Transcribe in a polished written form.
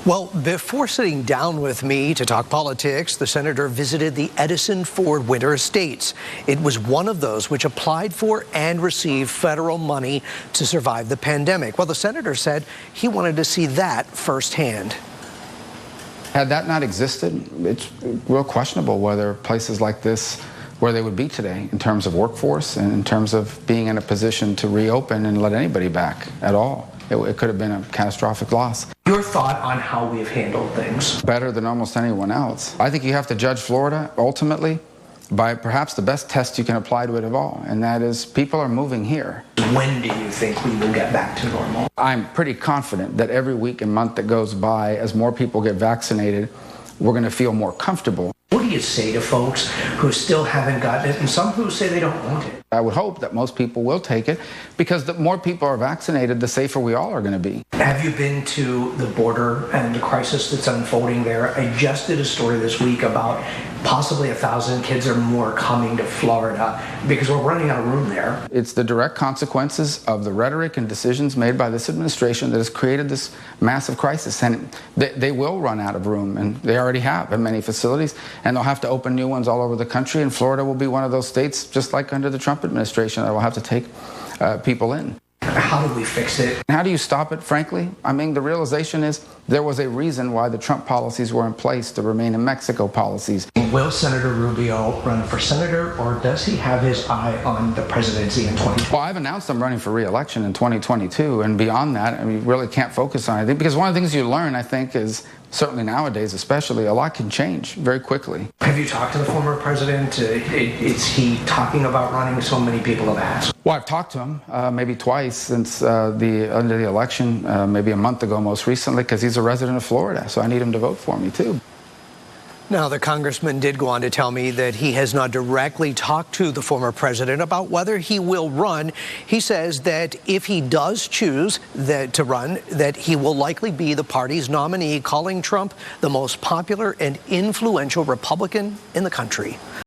Well, before sitting down with me to talk politics, the senator visited the Edison Ford Winter Estates. It was one of those which applied for and received federal money to survive the pandemic. Well, the senator said he wanted to see that firsthand. Had that not existed, it's real questionable whether places like this, where they would be today in terms of workforce and in terms of being in a position to reopen and let anybody back at all. It could have been a catastrophic loss. Your thought on how we've handled things? Better than almost anyone else. I think you have to judge Florida ultimately by perhaps the best test you can apply to it of all, and that is people are moving here. When do you think we will get back to normal? I'm pretty confident that every week and month that goes by, as more people get vaccinated, we're going to feel more comfortable. What do you say to folks who still haven't gotten it and some who say they don't want it? I would hope that most people will take it because the more people are vaccinated, the safer we all are going to be. Have you been to the border and the crisis that's unfolding there? I just did a story this week about possibly 1,000 kids or more coming to Florida because we're running out of room there. It's the direct consequences of the rhetoric and decisions made by this administration that has created this massive crisis. And they will run out of room, and they already have in many facilities, and they'll have to open new ones all over the country. And Florida will be one of those states, just like under the Trump administration, that will have to take people in. How do we fix it? How do you stop it, frankly? I mean, the realization is there was a reason why the Trump policies were in place to remain in Mexico policies. Will Senator Rubio run for senator, or does he have his eye on the presidency in 2020? Well, I've announced I'm running for re-election in 2022, and beyond that, I mean, you really can't focus on anything, because one of the things you learn, I think, is certainly nowadays especially, a lot can change very quickly. Have you talked to the former president? Is he talking about running? So many people have asked. Well, I've talked to him maybe twice since under the election, maybe a month ago most recently, because he's a resident of Florida, so I need him to vote for me too. Now, the congressman did go on to tell me that he has not directly talked to the former president about whether he will run. He says that if he does choose to run, that he will likely be the party's nominee, calling Trump the most popular and influential Republican in the country.